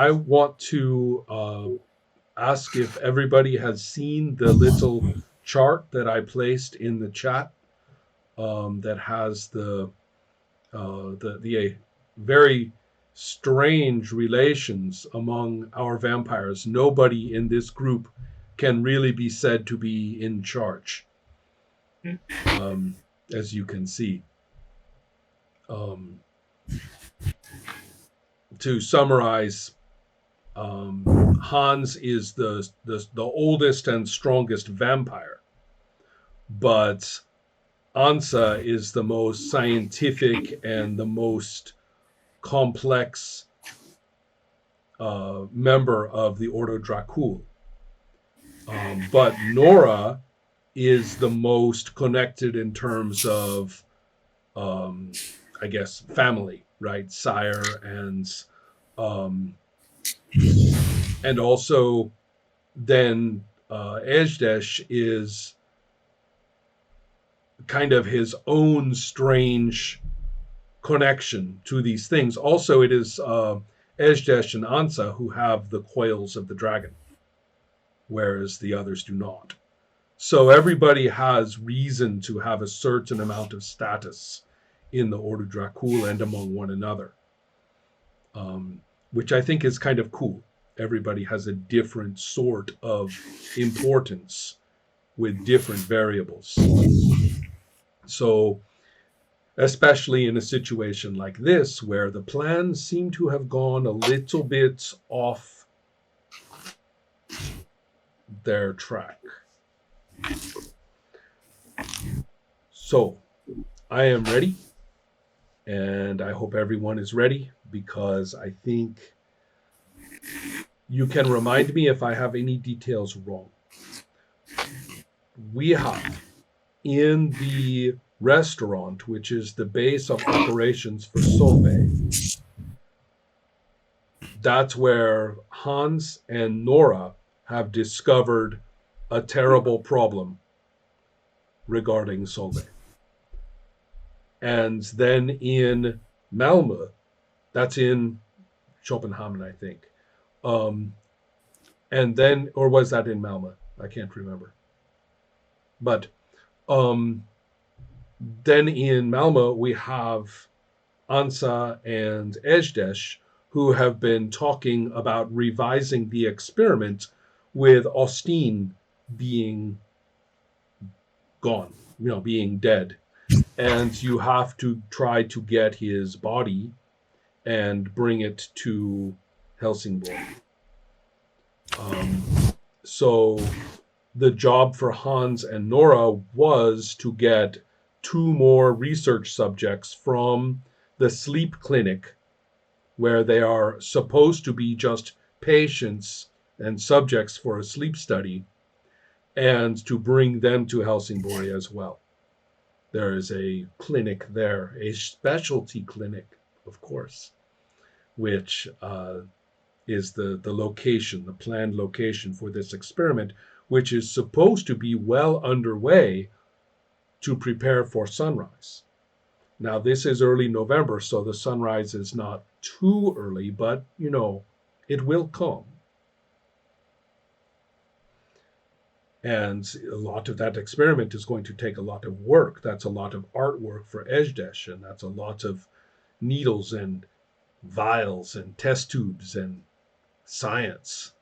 I want to ask if everybody has seen the little chart that I placed in the chat that has the very strange relations among our vampires. Nobody in this group can really be said to be in charge, um, as you can see. Um, to summarize, Hans is the oldest and strongest vampire, but Ansa is the most scientific and the most complex member of the Ordo Dracul. But Nora is the most connected in terms of, um, I guess, family, right? Sire um, and also then Ejdesh is kind of his own strange connection to these things. Also, it is Ejdesh and Ansa who have the coils of the dragon, whereas the others do not. So everybody has reason to have a certain amount of status in the Order Dracul and among one another, which I think is kind of cool. Everybody has a different sort of importance with different variables. So, especially in a situation like this, where the plans seem to have gone a little bit off their track. So, I am ready, and I hope everyone is ready because I think you can remind me if I have any details wrong. We have in the restaurant, which is the base of operations for Solvay, that's where Hans and Nora have discovered a terrible problem regarding Solvay. And then in Malmö, that's in Copenhagen, I think. And then, or was that in Malmö? I can't remember. But then in Malmö, we have Ansa and Ejdesh, who have been talking about revising the experiment with Austin being gone, being dead. And you have to try to get his body and bring it to Helsingborg. So the job for Hans and Nora was to get 2 more research subjects from the sleep clinic, where they are supposed to be just patients and subjects for a sleep study, and to bring them to Helsingborg as well. There is a clinic there, a specialty clinic, of course, which is the location, the planned location for this experiment, which is supposed to be well underway to prepare for sunrise. Now, this is early November, so the sunrise is not too early, but, it will come. And a lot of that experiment is going to take a lot of work. That's a lot of artwork for Ejdesh, and that's a lot of needles and vials and test tubes and science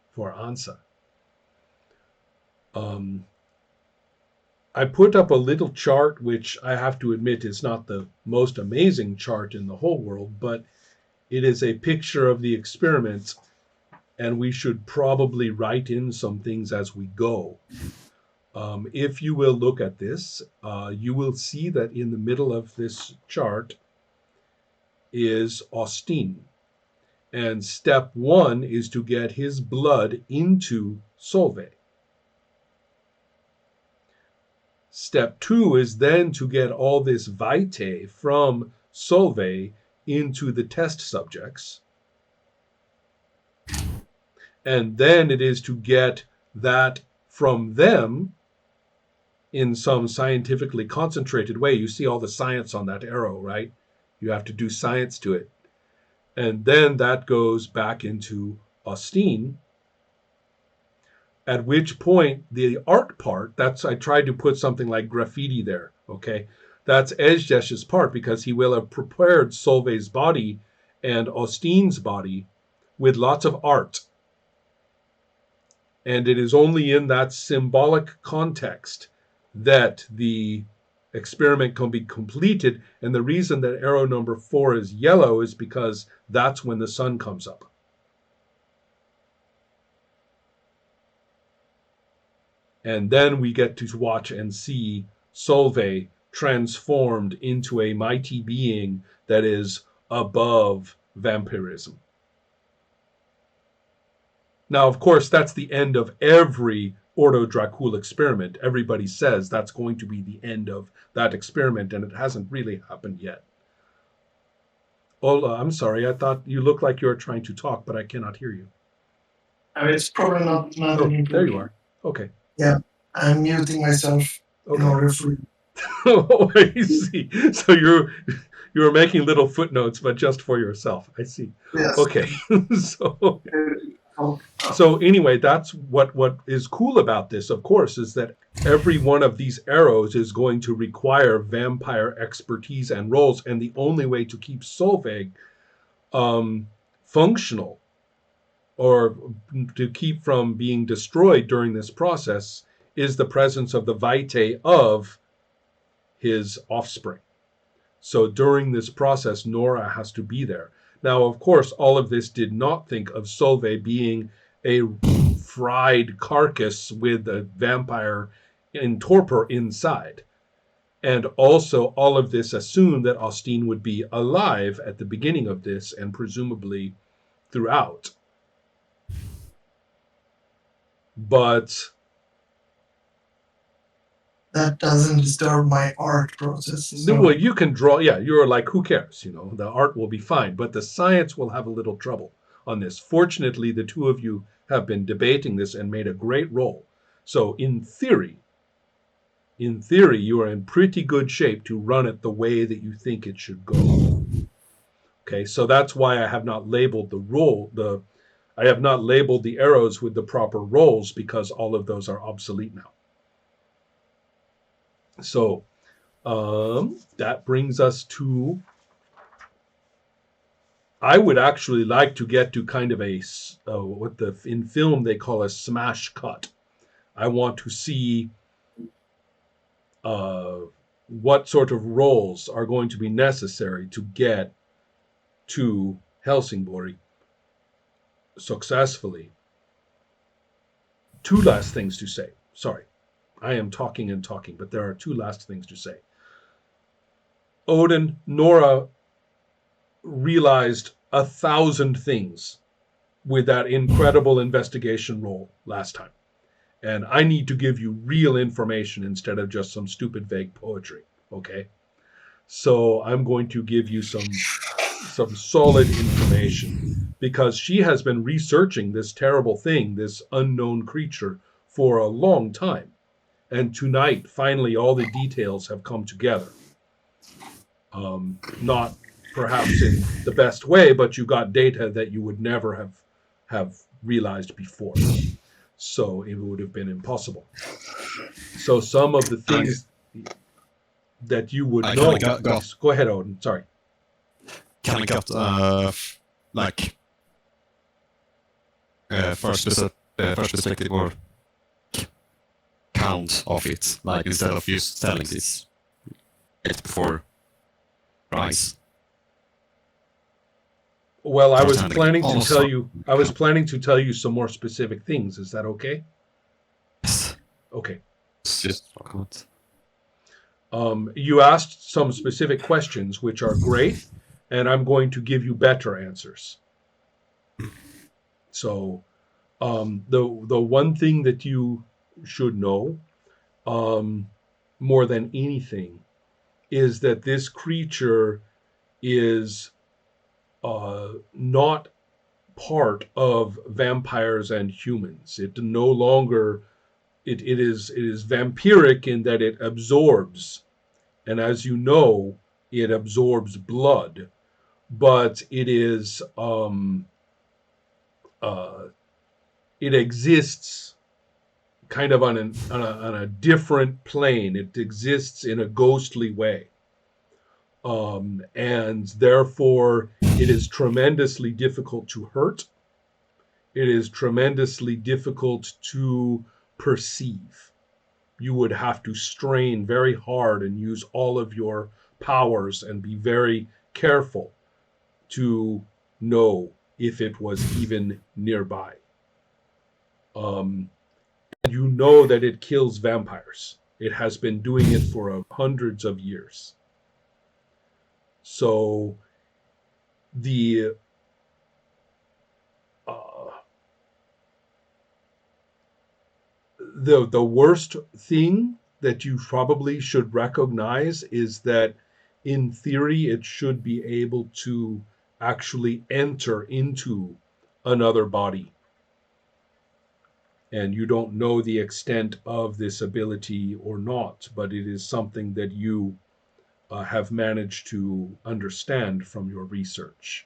for Ansa. I put up a little chart, which I have to admit is not the most amazing chart in the whole world, but it is a picture of the experiment, and we should probably write in some things as we go. If you will look at this, you will see that in the middle of this chart is Austin. And step 1 is to get his blood into Solvay. Step 2 is then to get all this vitae from Solvay into the test subjects. And then it is to get that from them in some scientifically concentrated way. You see all the science on that arrow, right? You have to do science to it. And then that goes back into Austin, at which point the art part, that's, I tried to put something like graffiti there, okay? That's Ejdesh's part, because he will have prepared Solveig's body and Austin's body with lots of art. And it is only in that symbolic context that the experiment can be completed. And the reason that arrow number 4 is yellow is because that's when the sun comes up. And then we get to watch and see Solveig transformed into a mighty being that is above vampirism. Now, of course, that's the end of every Ordo Dracul experiment. Everybody says that's going to be the end of that experiment, and it hasn't really happened yet. Ola, I'm sorry. I thought you looked like you were trying to talk, but I cannot hear you. It's probably not Oh, an there you are. Okay. Yeah, I'm muting myself in order for. Oh, I see. So you're making little footnotes, but just for yourself. I see. Yes. Okay. So anyway, that's what is cool about this, of course, is that every one of these arrows is going to require vampire expertise and roles, and the only way to keep Solveig functional, or to keep from being destroyed during this process, is the presence of the vitae of his offspring. So during this process, Nora has to be there. Now, of course, all of this did not think of Solveig being a fried carcass with a vampire in torpor inside. And also, all of this assumed that Austin would be alive at the beginning of this and presumably throughout. But that doesn't disturb my art process. So. Well, you can draw. Yeah, you're like, who cares? You know, the art will be fine, but the science will have a little trouble on this. Fortunately, the two of you have been debating this and made a great roll. So in theory, you are in pretty good shape to run it the way that you think it should go. Okay, so that's why I have not labeled I have not labeled the arrows with the proper rolls, because all of those are obsolete now. So that brings us to, I would actually like to get to kind of a what in film they call a smash cut. I want to see what sort of roles are going to be necessary to get to Helsingborg successfully. Two last things to say. Sorry, I am talking and talking, but there are two last things to say. Odin, Nora realized 1,000 things with that incredible investigation roll last time. And I need to give you real information instead of just some stupid vague poetry, okay? So I'm going to give you some solid information, because she has been researching this terrible thing, this unknown creature, for a long time. And tonight, finally, all the details have come together. Not perhaps in the best way, but you got data that you would never have realized before. So it would have been impossible. So some of the things that you would know. Go ahead, Odin. Sorry. Can I get first perspective or count of it, like instead of you telling this it before rise? Well, I was planning to tell you. I was planning to tell you some more specific things. Is that okay? Yes. Okay. Just you asked some specific questions, which are great, and I'm going to give you better answers. So, the one thing that you should know, more than anything, is that this creature is not part of vampires and humans. It no longer, it is vampiric in that it absorbs, and as you know, it absorbs blood, but it exists kind of on a different plane. It exists in a ghostly way. And therefore, it is tremendously difficult to hurt. It is tremendously difficult to perceive. You would have to strain very hard and use all of your powers and be very careful to know if it was even nearby. And you know that it kills vampires. It has been doing it for hundreds of years. So the uh, the worst thing that you probably should recognize is that in theory it should be able to actually enter into another body, and you don't know the extent of this ability or not, but it is something that you have managed to understand from your research.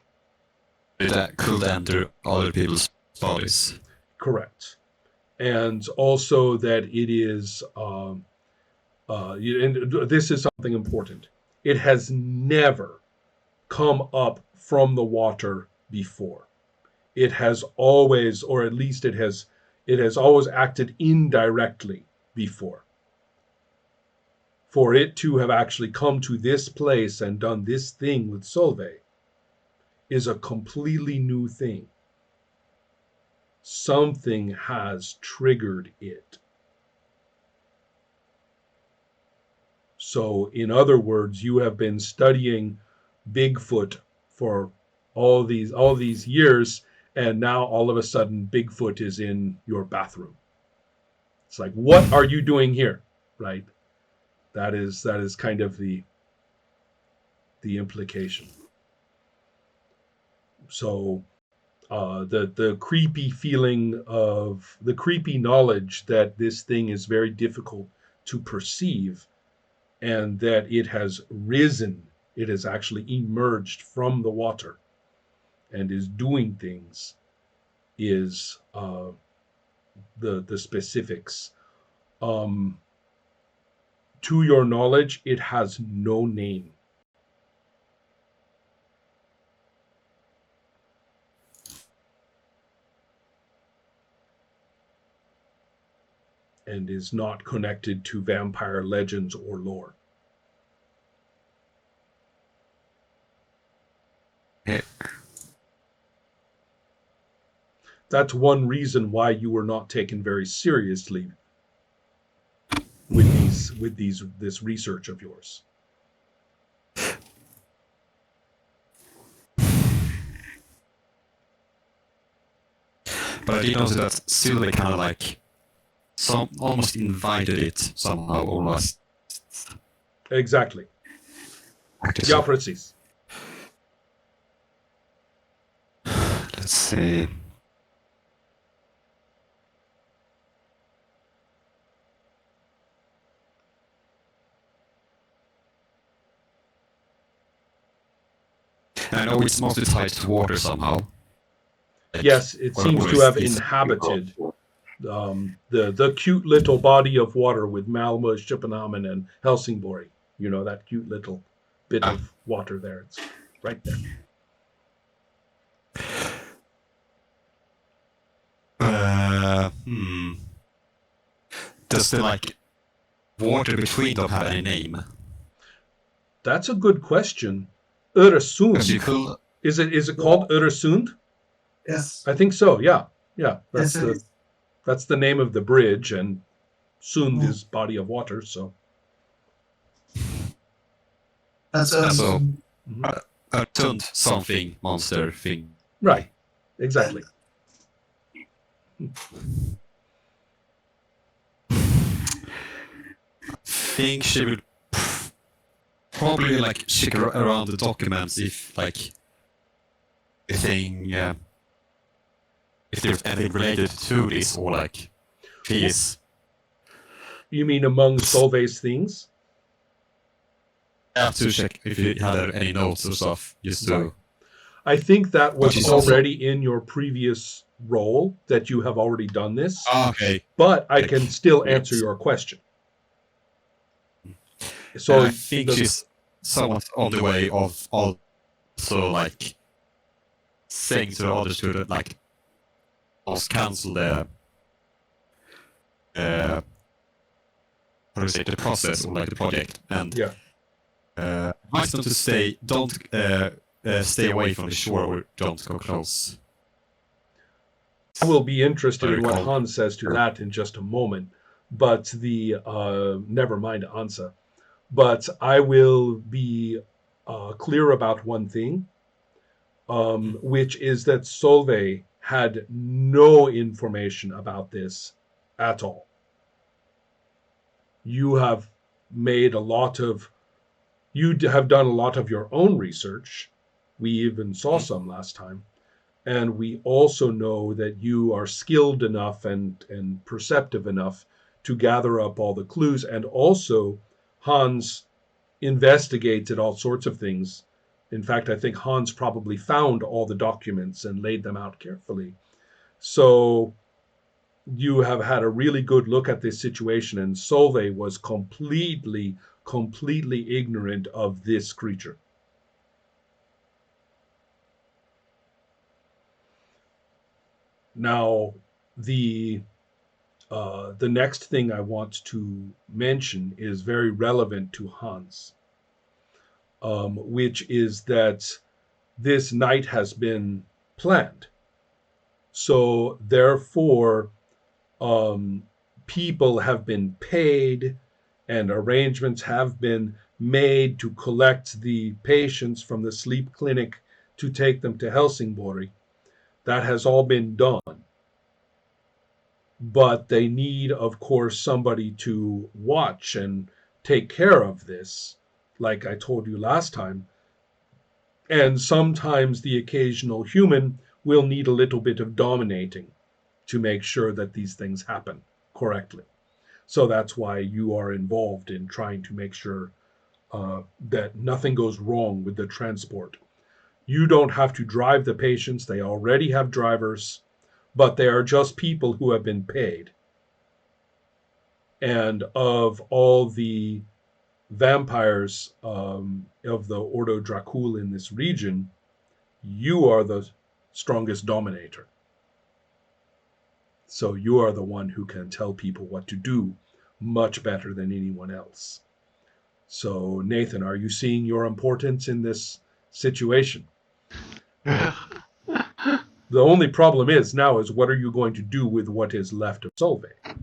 It could enter other people's bodies. Correct. And also that it is, and this is something important, it has never come up from the water before. It has always, or at least it has always acted indirectly before. For it to have actually come to this place and done this thing with Solveig is a completely new thing. Something has triggered it. So, in other words, you have been studying Bigfoot for all these years, and now all of a sudden Bigfoot is in your bathroom. It's like, what are you doing here? Right? That is kind of the implication. So the creepy feeling of the creepy knowledge that this thing is very difficult to perceive, and that it has risen, it has actually emerged from the water and is doing things, is the specifics. To your knowledge, it has no name. And is not connected to vampire legends or lore. Yeah. That's one reason why you were not taken very seriously with this research of yours. But I did notice that Sylvie kind of like almost invited it somehow, almost. Exactly. Ja, precis. Let's see. I know it's mostly tied to water somehow. Yes, it seems to have inhabited the cute little body of water with Malmö, Köpenhamn, and Helsingborg. You know, that cute little bit of water there. It's right there. Does the water between them have any name? That's a good question. Öresund. Could... Is it called Öresund? Yes. I think so. Yeah. Yes, That's the name of the bridge, and Sund is body of water. So that's so Sund something monster thing. Right. Exactly. I think she would probably check around the documents if the thing if there's anything related to this, or fees. You mean among Solveig's things? I have to check if you had any notes or stuff, just to I think that Which was is also- already in your previous role, that you have already done this. Okay. But I Like, can still yes. answer your question. And So I think she's somewhat on the way of also like saying to others to like almost cancel the how do you say, the process or like the project, and yeah. advise them to don't stay away from the shore or don't go close. I will be interested in what Recall. Hans says to that in just a moment. But never mind Ansa. But I will be clear about one thing, which is that Solveig had no information about this at all. You have done a lot of your own research. We even saw some last time. And we also know that you are skilled enough and perceptive enough to gather up all the clues. And also, Hans investigated all sorts of things. In fact, I think Hans probably found all the documents and laid them out carefully. So you have had a really good look at this situation, and Solveig was completely ignorant of this creature. Now, the next thing I want to mention is very relevant to Hans, which is that this night has been planned. So therefore, people have been paid and arrangements have been made to collect the patients from the sleep clinic to take them to Helsingborg. That has all been done. But they need, of course, somebody to watch and take care of this, like I told you last time. And sometimes the occasional human will need a little bit of dominating to make sure that these things happen correctly. So that's why you are involved in trying to make sure that nothing goes wrong with the transport. You don't have to drive the patients, they already have drivers, but they are just people who have been paid. And of all the vampires of the Ordo Dracul in this region, you are the strongest dominator. So you are the one who can tell people what to do much better than anyone else. So, Nathan, are you seeing your importance in this situation? The only problem is what are you going to do with what is left of Solveig?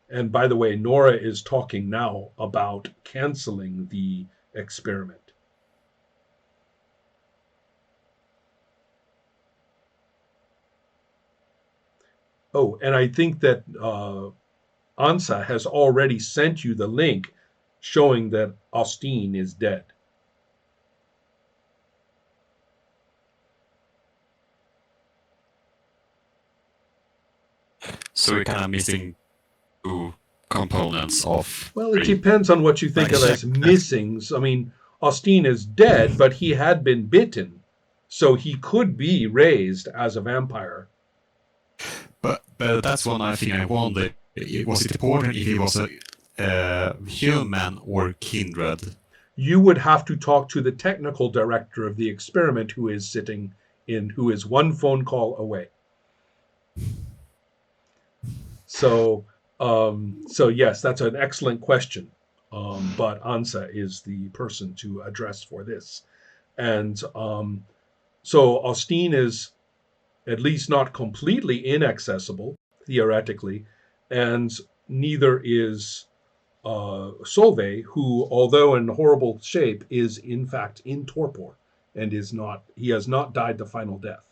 And by the way, Nora is talking now about canceling the experiment. Oh, and I think that Ansa has already sent you the link showing that Austin is dead. So we're kind of missing two components of. Well, it depends on what you think of as missings. I mean, Austin is dead, but he had been bitten, so he could be raised as a vampire. But that's one I think I wonder. Was it important if he was a human or kindred? You would have to talk to the technical director of the experiment, who is one phone call away. So yes, that's an excellent question. But Ansa is the person to address for this. And so Austin is at least not completely inaccessible, theoretically, and neither is Solveig, who, although in horrible shape, is in fact in torpor and he has not died the final death.